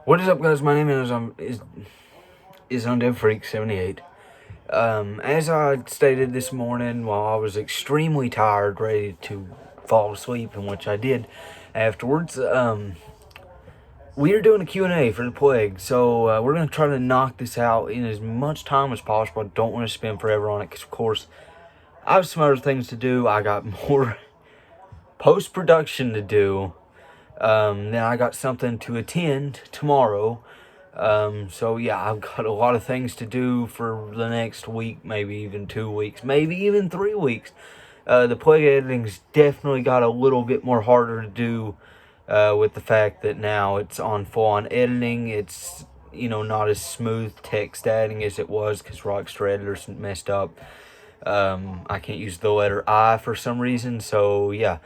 What is up, guys? My name is Undead Freak 78. As I stated this morning, while I was extremely tired, ready to fall asleep, in which I did afterwards, we are doing a Q&A for the Plague, so we're going to try to knock this out in as much time as possible. I don't want to spend forever on it, because, of course, I have some other things to do. I got more post-production to do. Then I got something to attend tomorrow. So yeah, I've got a lot of things to do for the next week, maybe even 2 weeks, maybe even 3 weeks. The Plague editing's definitely got a little bit more harder to do, with the fact that now it's on full-on editing. It's, not as smooth text adding as it was because Rockstar Editor's messed up. I can't use the letter I for some reason, so yeah.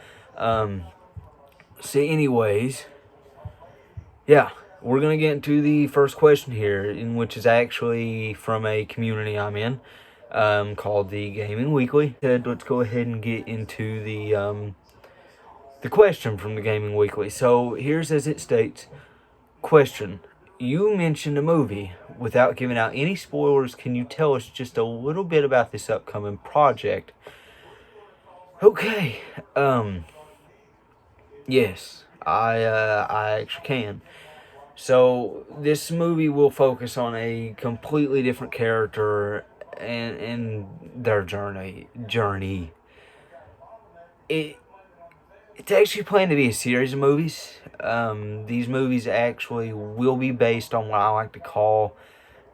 So anyways, yeah, we're going to get into the first question here, in which is actually from a community I'm in, called the Gaming Weekly. Let's go ahead and get into the question from the Gaming Weekly. So here's as it states. Question: you mentioned a movie. Without giving out any spoilers, can you tell us just a little bit about this upcoming project? Okay. Yes, I actually can. So this movie will focus on a completely different character and their journey. It it's actually planned to be a series of movies. These movies actually will be based on what I like to call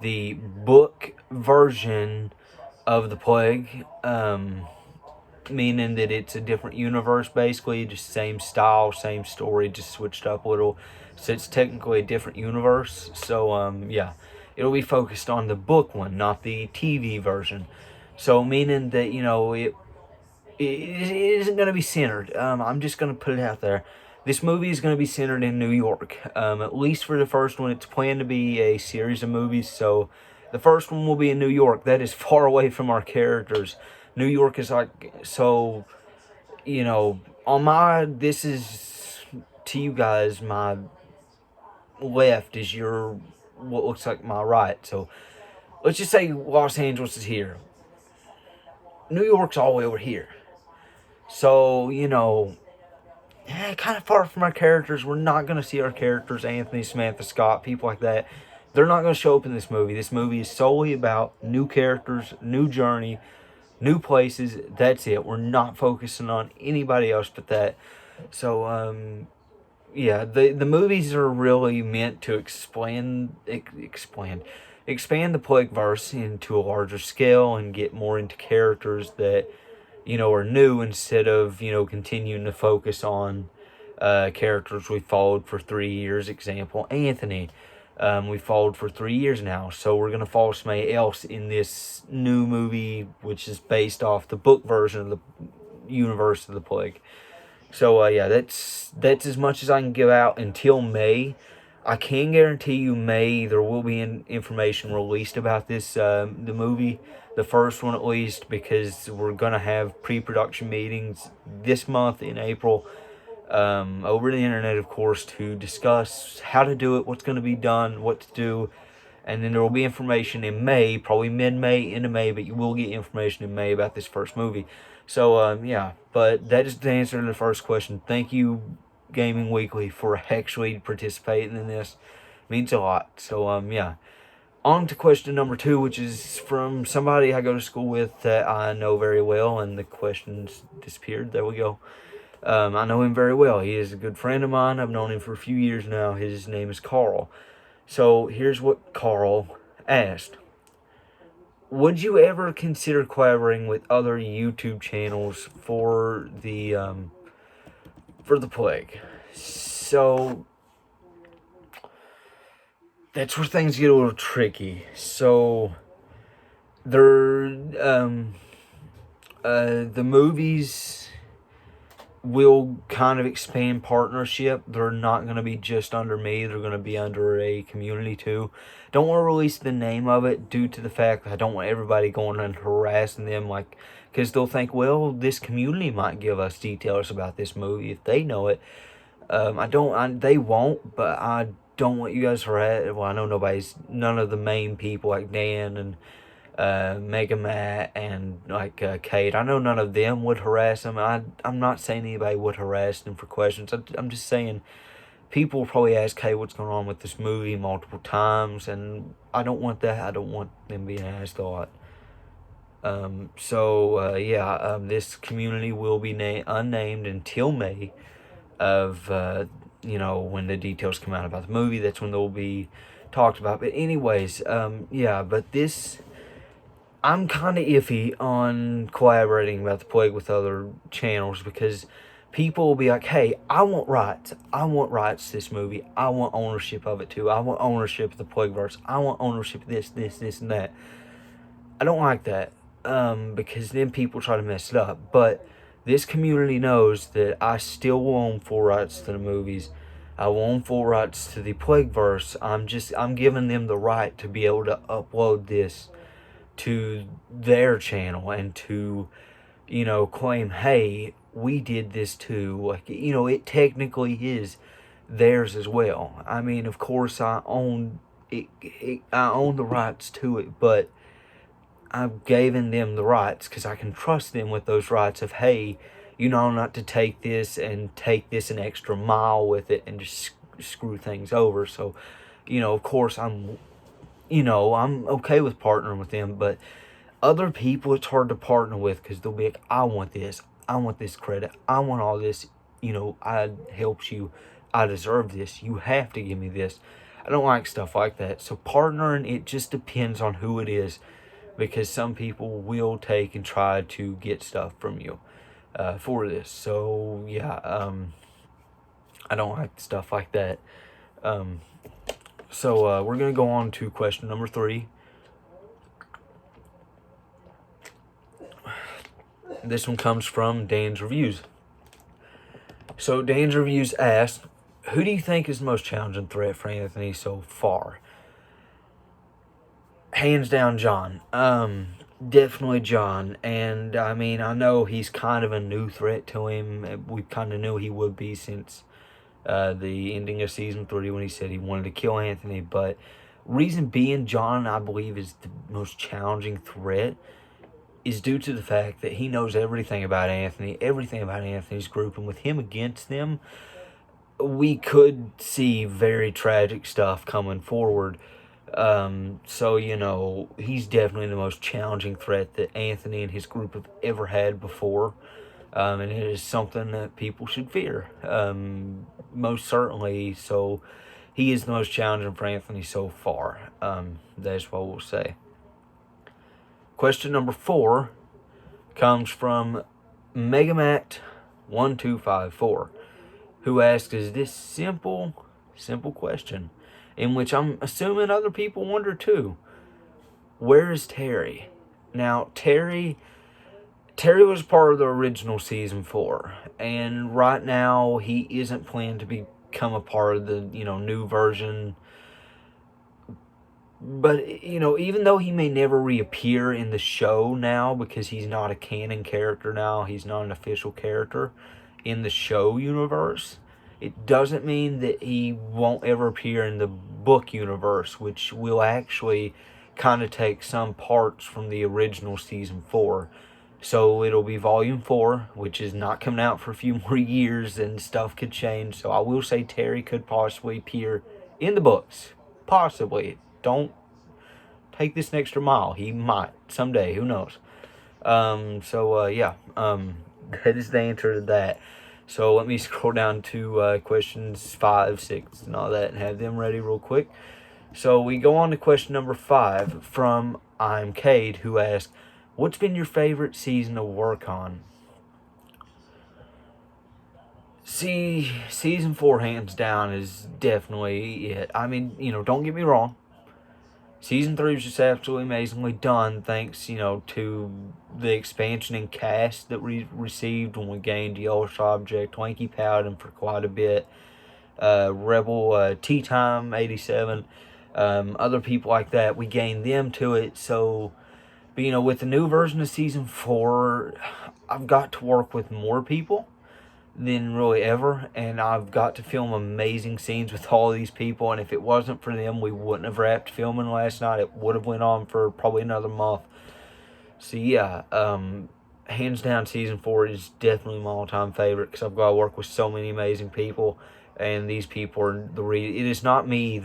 the book version of the Plague. Meaning that it's a different universe, basically, just same style, same story, just switched up a little. So it's technically a different universe. So yeah, it'll be focused on the book one, not the TV version. So meaning that it isn't going to be centered. I'm just going to put it out there. This movie is going to be centered in New York. At least for the first one, it's planned to be a series of movies. So the first one will be in New York. That is far away from our characters. New York is like, so, on this is, to you guys, my left is what looks like my right. So let's just say Los Angeles is here. New York's all the way over here. So, kind of far from our characters. We're not going to see our characters, Anthony, Samantha, Scott, people like that. They're not going to show up in this movie. This movie is solely about new characters, new journey, new places. That's it. We're not focusing on anybody else but that. So, yeah, the movies are really meant to expand the Plague verse into a larger scale and get more into characters that are new, instead of continuing to focus on characters we followed for 3 years. Example, Anthony. We followed for 3 years now, so we're gonna follow somebody else in this new movie, which is based off the book version of the universe of the Plague. So yeah, that's as much as I can give out until May. I can guarantee you May there will be information released about this, the movie, the first one at least, because we're gonna have pre-production meetings this month in April, over the internet, of course, to discuss how to do it, what's going to be done, what to do. And then there will be information in May, probably mid-May, into May, but you will get information in May about this first movie. So, yeah, but that is the answer to the first question. Thank you, Gaming Weekly, for actually participating in this. It means a lot. So, yeah. On to question number 2, which is from somebody I go to school with that I know very well, and the questions disappeared. There we go. I know him very well. He is a good friend of mine. I've known him for a few years now. His name is Carl. So here's what Carl asked. Would you ever consider collaborating with other YouTube channels for the Plague? So that's where things get a little tricky. So the movies will kind of expand partnership. They're not going to be just under me. They're going to be under a community too. Don't want to release the name of it due to the fact that I don't want everybody going and harassing them, because they'll think, well, this community might give us details about this movie if they know it. They won't, but I don't want you guys harass. Well, I know none of the main people like Dan and Mega Matt and like Kate. I know none of them would harass him. I'm not saying anybody would harass him for questions. I'm just saying people will probably ask, hey, what's going on with this movie multiple times, and I don't want that. I don't want them being asked a lot. This community will be unnamed until May of, when the details come out about the movie. That's when they'll be talked about. But anyways, but this, I'm kind of iffy on collaborating about the Plague with other channels, because people will be like, hey, I want rights. I want rights to this movie. I want ownership of it too. I want ownership of the Plagueverse. I want ownership of this, and that. I don't like that, because then people try to mess it up. But this community knows that I still will own full rights to the movies. I will own full rights to the Plagueverse. I'm giving them the right to be able to upload this to their channel and to, claim, hey, we did this too. Like, it technically is theirs as well. I mean, of course, I own it. I own the rights to it, but I've given them the rights because I can trust them with those rights of, hey, not to take this an extra mile with it and just screw things over. So, of course, I'm okay with partnering with them, but other people it's hard to partner with because they'll be like, I want this credit, I want all this, I helped you, I deserve this, you have to give me this. I don't like stuff like that. So partnering, it just depends on who it is, because some people will take and try to get stuff from you for this. So I don't like stuff like that. So we're going to go on to question number 3. This one comes from Dan's Reviews. So Dan's Reviews asked, who do you think is the most challenging threat for Anthony so far? Hands down, John. Definitely John. And I mean, I know he's kind of a new threat to him. We kind of knew he would be since the ending of season 3 when he said he wanted to kill Anthony. But reason being, John, I believe, is the most challenging threat is due to the fact that he knows everything about Anthony, everything about Anthony's group, and with him against them, we could see very tragic stuff coming forward. So, he's definitely the most challenging threat that Anthony and his group have ever had before. And it is something that people should fear. Most certainly. So, he is the most challenging for Anthony so far. That's what we'll say. Question number 4 comes from Megamat1254, who asks, is this simple question, in which I'm assuming other people wonder too. Where is Terry? Now, Terry was part of the original season 4, and right now he isn't planned to become a part of the, new version. But, even though he may never reappear in the show now, because he's not a canon character now, he's not an official character in the show universe, it doesn't mean that he won't ever appear in the book universe, which will actually kind of take some parts from the original season 4. So it'll be volume 4, which is not coming out for a few more years, and stuff could change. So I will say Terry could possibly appear in the books. Possibly. Don't take this an extra mile. He might someday. Who knows? That is the answer to that. So let me scroll down to questions 5, 6, and all that, and have them ready real quick. So we go on to question number 5 from I'm Cade, who asked, what's been your favorite season to work on? See, season 4, hands down, is definitely it. I mean, don't get me wrong. Season 3 was just absolutely amazingly done, thanks, to the expansion in cast that we received when we gained Yellow Object, Twanky Paladin for quite a bit, Rebel Tea Time 87, other people like that. We gained them to it, so, with the new version of Season 4, I've got to work with more people. than really ever, and I've got to film amazing scenes with all of these people, and if it wasn't for them, we wouldn't have wrapped filming last night. It would have went on for probably another month. So yeah, hands down, season 4 is definitely my all-time favorite because I've got to work with so many amazing people, and these people are it is not me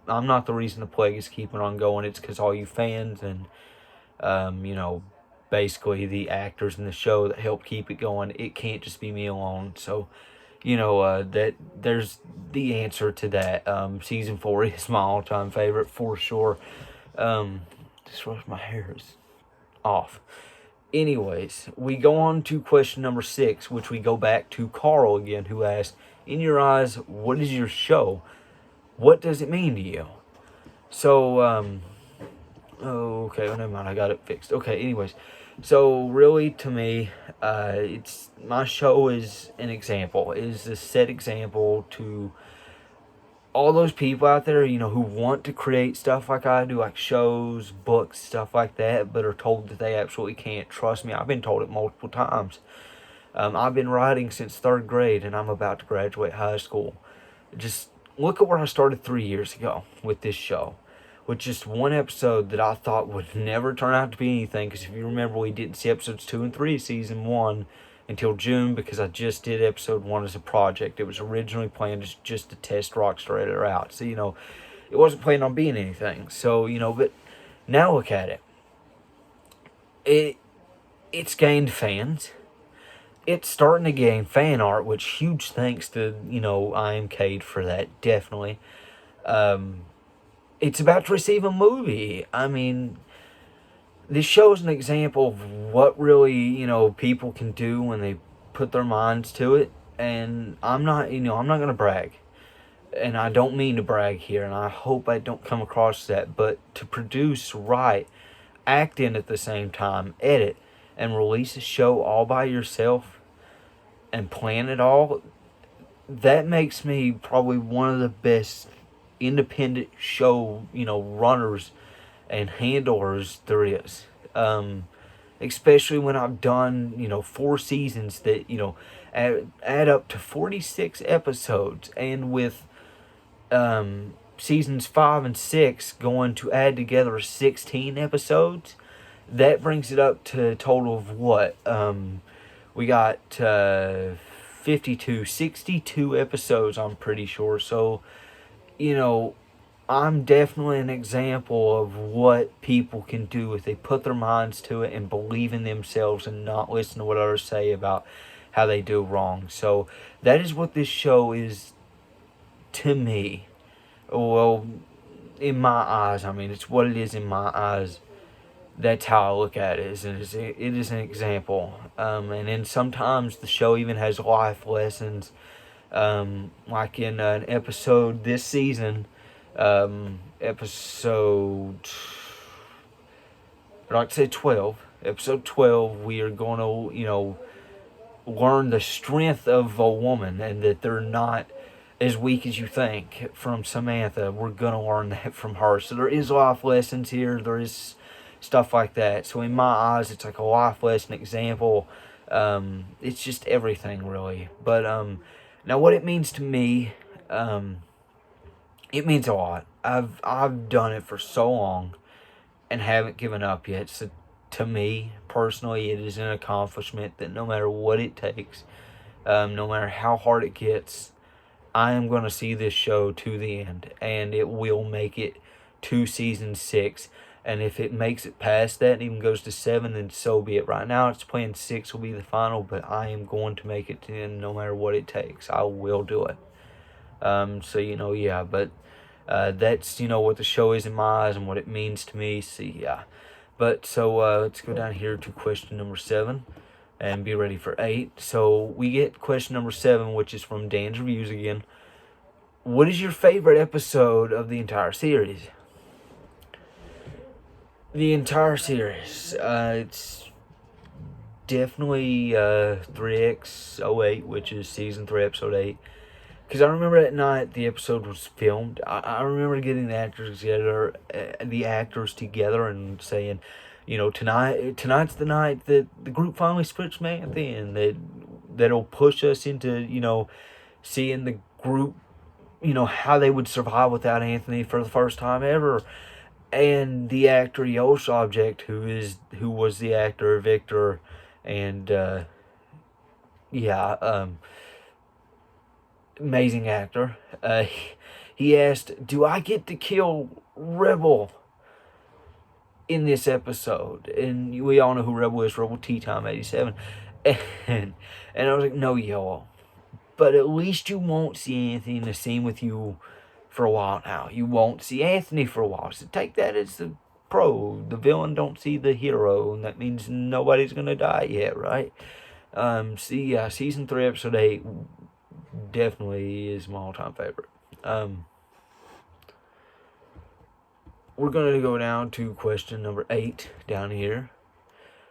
I'm not the reason the plague is keeping on going. It's because all you fans and basically the actors in the show that help keep it going. It can't just be me alone. So, that there's the answer to that. Season 4 is my all-time favorite for sure. Just wish my hair is off. Anyways, we go on to question number 6, which we go back to Carl again, who asked, in your eyes, what is your show? What does it mean to you? So, okay, never mind, I got it fixed. Okay, anyways, so really to me, it's my show is an example, is a set example to all those people out there, who want to create stuff like I do, like shows, books, stuff like that, but are told that they absolutely can't. Trust me, I've been told it multiple times. I've been writing since 3rd grade, and I'm about to graduate high school. Just look at where I started 3 years ago with this show, with just one episode that I thought would never turn out to be anything, because if you remember, we didn't see episodes 2 and 3 of season 1 until June, because I just did episode 1 as a project. It was originally planned as just to test Rockstar Editor out, so it wasn't planned on being anything. So but now look at it's gained fans. It's starting to gain fan art, which huge thanks to IMK for that, definitely. It's about to receive a movie. I mean, this show is an example of what really, people can do when they put their minds to it. And I'm not going to brag. And I don't mean to brag here, and I hope I don't come across that. But to produce, write, act in at the same time, edit, and release a show all by yourself and plan it all, that makes me probably one of the best independent show, runners and handlers there is. Especially when I've done, 4 seasons that, add up to 46 episodes. And with seasons 5 and 6 going to add together 16 episodes, that brings it up to a total of what? We got 62 episodes, I'm pretty sure. So, I'm definitely an example of what people can do if they put their minds to it and believe in themselves and not listen to what others say about how they do wrong. So that is what this show is to me. Well, in my eyes, it's what it is in my eyes. That's how I look at it. It is an example. And then sometimes the show even has life lessons. Like in an episode this season, episode, I'd like to say 12. Episode 12, we are going to, learn the strength of a woman and that they're not as weak as you think from Samantha. We're going to learn that from her. So there is life lessons here. There is stuff like that. So in my eyes, it's like a life lesson example. It's just everything, really. But now what it means to me, it means a lot. I've done it for so long and haven't given up yet. So to me, personally, it is an accomplishment that no matter what it takes, no matter how hard it gets, I am going to see this show to the end. And it will make it to season 6. And if it makes it past that and even goes to 7, then so be it. Right now, it's playing 6 will be the final, but I am going to make it to the end no matter what it takes. I will do it. So, yeah, but that's, what the show is in my eyes and what it means to me. So, yeah. But, so, let's go down here to question number 7 and be ready for 8. So, we get question number 7, which is from Dan's Reviews again. What is your favorite episode of the entire series? The entire series, it's definitely 3X08, which is season 3, episode 8. Because I remember that night the episode was filmed. I remember getting the actors together and saying, tonight's the night that the group finally splits man at the end. That that'll push us into, seeing the group, how they would survive without Anthony for the first time ever. And the actor Yosh Object, who was the actor Victor, and amazing actor. He asked, "Do I get to kill Rebel in this episode?" And we all know who Rebel is. Rebel Tea Time 87. And I was like, "No, y'all. But at least you won't see Anthony in the scene with you for a while now. You won't see Anthony for a while. So take that as the pro. The villain don't see the hero, and that means nobody's gonna die yet, right?" Season 3, episode 8 definitely is my all-time favorite. We're gonna go down to question number 8 down here,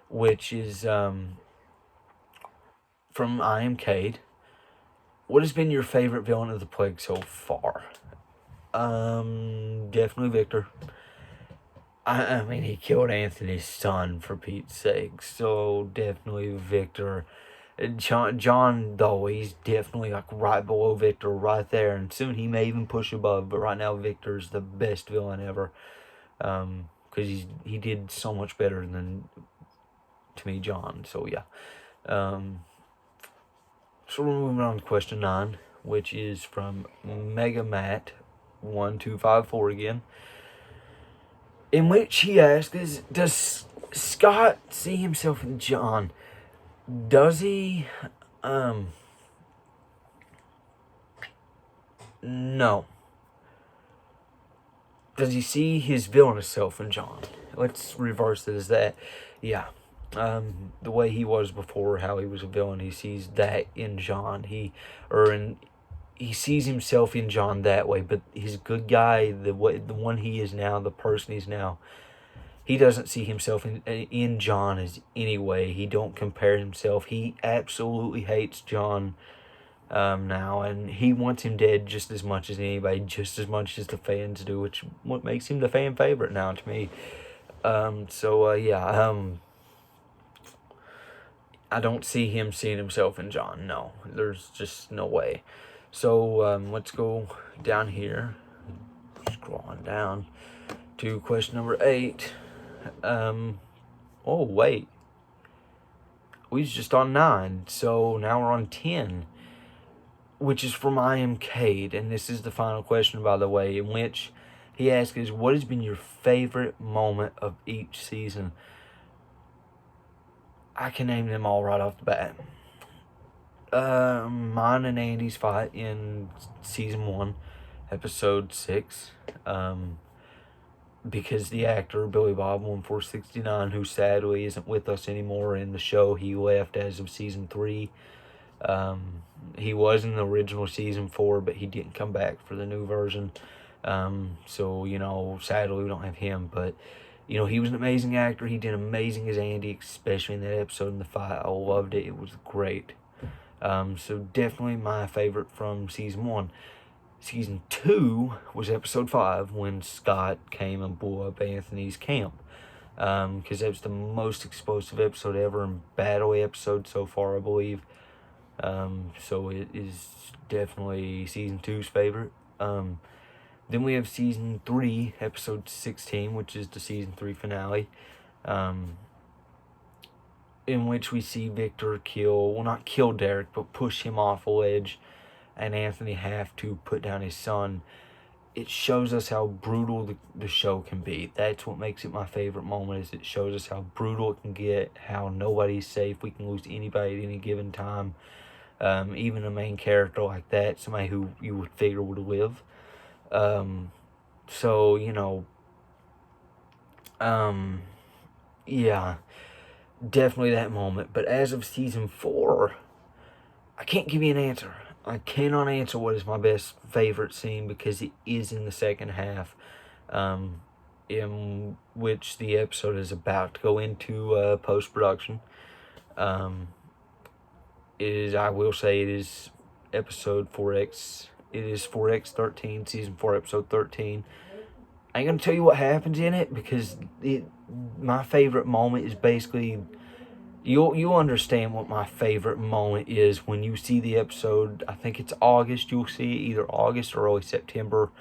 which is from I Am Cade. What has been your favorite villain of the Plague so far? Definitely Victor. I mean, he killed Anthony's son, for Pete's sake. So definitely Victor. John, though, he's definitely like right below Victor, right there, and soon he may even push above. But right now, Victor's the best villain ever, because he did so much better than, to me, John. So yeah. So we're moving on to question 9, which is from Mega Matt 1254 again, in which he asks, does Scott see himself in John? Does he? No. Does he see his villainous self in John? Let's reverse it as that. Yeah. The way he was before, how he was a villain, he sees that in John. He sees himself in John that way, but his good guy, the one he is now, the person he's now, he doesn't see himself in John as any way. He don't compare himself. He absolutely hates John now, and he wants him dead just as much as anybody, just as much as the fans do, which what makes him the fan favorite now to me. I don't see him seeing himself in John. No, there's just no way. So let's go down here, scrolling down to question number 8. Oh wait, we was just on 9, so now we're on 10, which is from I Am Cade, and this is the final question, by the way, in which he asks is, what has been your favorite moment of each season? I can name them all right off the bat. Mine and Andy's fight in season 1, episode 6. Because the actor Billy Bob 1469, who sadly isn't with us anymore in the show, he left as of season 3. He was in the original season 4, but he didn't come back for the new version. So sadly we don't have him, but he was an amazing actor. He did amazing as Andy, especially in that episode in the fight. I loved it. It was great. So definitely my favorite from season 1. Season 2 was episode 5, when Scott came and blew up Anthony's camp. Because that was the most explosive episode ever, and battle episode so far, I believe. So it is definitely season 2's favorite. Then we have season 3, episode 16, which is the season 3 finale, in which we see Victor not kill Derek, but push him off a ledge, and Anthony have to put down his son. It shows us how brutal the show can be. That's what makes it my favorite moment, is it shows us how brutal it can get, how nobody's safe. We can lose anybody at any given time. Even a main character like that, somebody who you would figure would live. Yeah, definitely that moment. But as of season 4, I can't give you an answer. I cannot answer what is my best favorite scene, because it is in the second half, in which the episode is about to go into post-production. I will say it is episode 4X. It is 4X13, season 4, episode 13. I ain't gonna tell you what happens in it, because my favorite moment is basically you'll understand what my favorite moment is when you see the episode. I think it's August. You'll see it either August or early September.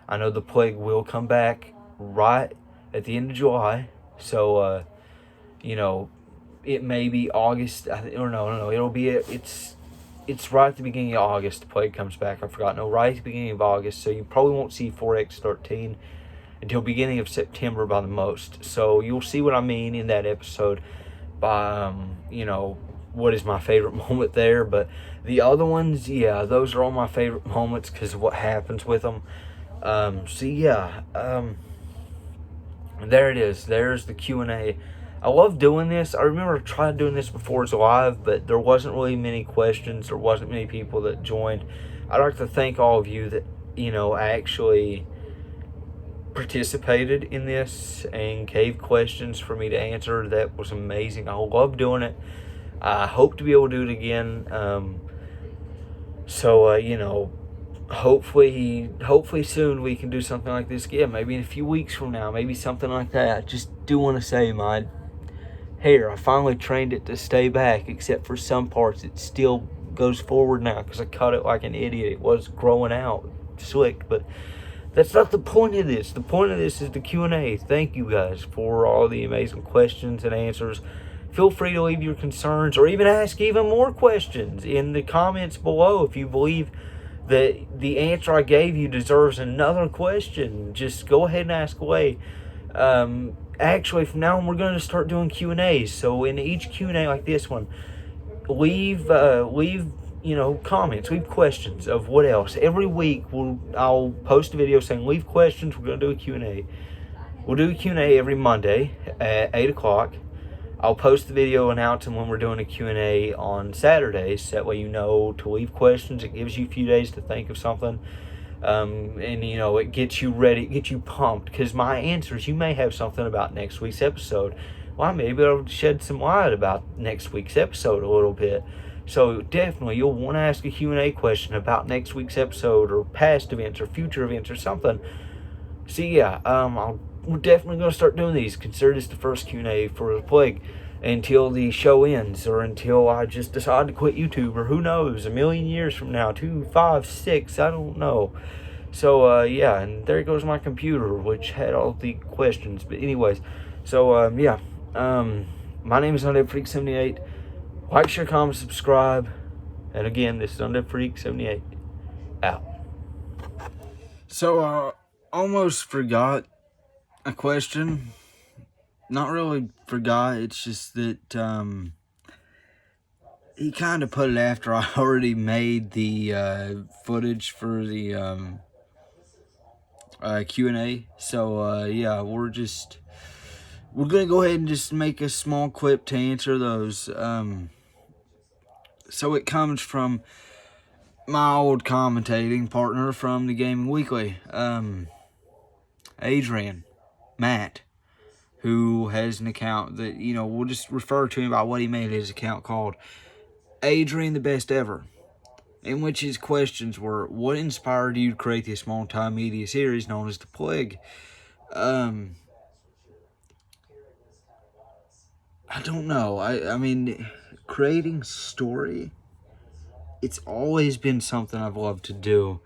I know the plague will come back right at the end of July. So you know, it may be August, or no, it'll be it's right at the beginning of August. The plague comes back. I forgot. No, right at the beginning of August. So you probably won't see 4X13 until beginning of September by the most. So you'll see what I mean in that episode. By what is my favorite moment there. But the other ones, yeah, those are all my favorite moments because of what happens with them. So yeah, there it is. There's the Q&A. I love doing this. I remember I tried doing this before it's live, but there wasn't really many questions. There wasn't many people that joined. I'd like to thank all of you that, actually participated in this and gave questions for me to answer. That was amazing. I love doing it. I hope to be able to do it again. Hopefully soon we can do something like this again. Maybe in a few weeks from now, maybe something like that. I just do want to say my hair, I finally trained it to stay back, except for some parts it still goes forward now because I cut it like an idiot. It was growing out slick, but that's not the point of this. The point of this is the Q&A. Thank you guys for all the amazing questions and answers. Feel free to leave your concerns or even ask even more questions in the comments below. If you believe that the answer I gave you deserves another question, just go ahead and ask away. Actually, from now on, we're going to start doing Q&As. So in each Q&A like this one, leave comments, leave questions of what else. Every week, I'll post a video saying leave questions. We're going to do a Q&A. We'll do a Q&A every Monday at 8 o'clock. I'll post the video announcing when we're doing a Q&A on Saturdays. That way you know to leave questions. It gives you a few days to think of something. It gets you ready, it gets you pumped, because my answers, you may have something about next week's episode. Well, I may be able to shed some light about next week's episode a little bit. So definitely, you'll want to ask a Q&A question about next week's episode or past events or future events or something. So yeah, we're definitely going to start doing these. Consider this the first Q&A for the plague until the show ends, or until I just decide to quit YouTube, or who knows, a million years from now, 2, 5, 6, I don't know. So yeah, and there goes my computer, which had all the questions. But anyways, so my name is Undead Freak 78. Like, share, comment, subscribe, and again, this is Undead Freak 78 out. So almost forgot a question. Not really forgot. It's just that he kind of put it after I already made the footage for the Q&A. So yeah, we're gonna go ahead and just make a small clip to answer those. So it comes from my old commentating partner from the Gaming Weekly, Adrian Matt, who has an account that, we'll just refer to him by what he made his account called, Adrian the Best Ever, in which his questions were, what inspired you to create this multimedia series known as The Plague? I don't know. I mean, creating story, it's always been something I've loved to do.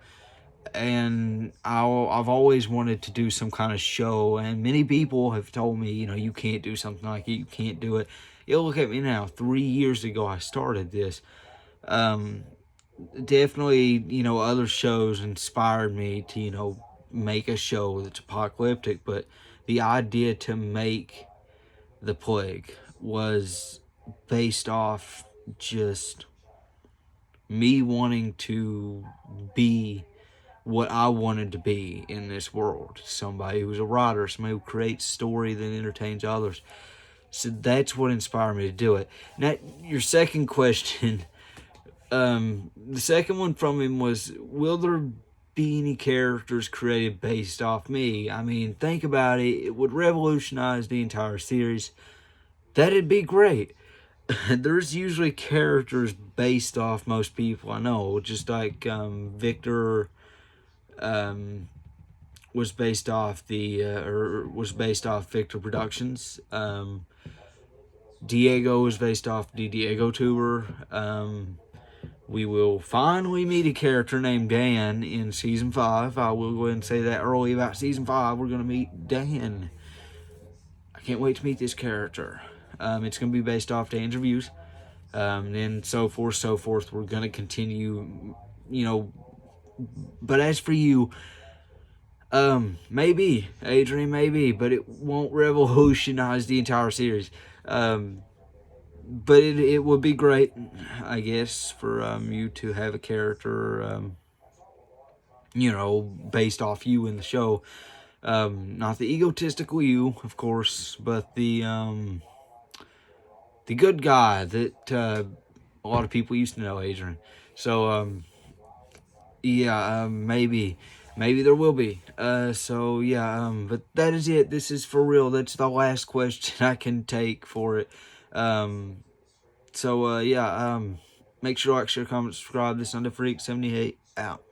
And I've always wanted to do some kind of show. And many people have told me, you can't do something like it. You can't do it. Look at me now. 3 years ago, I started this. Definitely, other shows inspired me to, make a show that's apocalyptic. But the idea to make The Plague was based off just me wanting to be what I wanted to be in this world. Somebody who's a writer, somebody who creates story that entertains others. So that's what inspired me to do it. Now, your second question, the second one from him was, will there be any characters created based off me? I mean, think about it. It would revolutionize the entire series. That'd be great. There's usually characters based off most people I know, just like Victor was based off Victor Productions. Diego is based off the Diego Tuber. We will finally meet a character named Dan in Season 5. I will go ahead and say that early about Season 5. We're going to meet Dan. I can't wait to meet this character. It's going to be based off Dan's reviews. And so forth, so forth. We're going to continue, But as for you, maybe, Adrian, maybe, but it won't revolutionize the entire series. But it would be great, I guess, for you to have a character, based off you in the show. Not the egotistical you, of course, but the good guy that a lot of people used to know, Adrian. So, maybe there will be. But that is it. This is for real. That's the last question I can take for it. Make sure to like, share, comment, subscribe. This is Under Freak 78 out.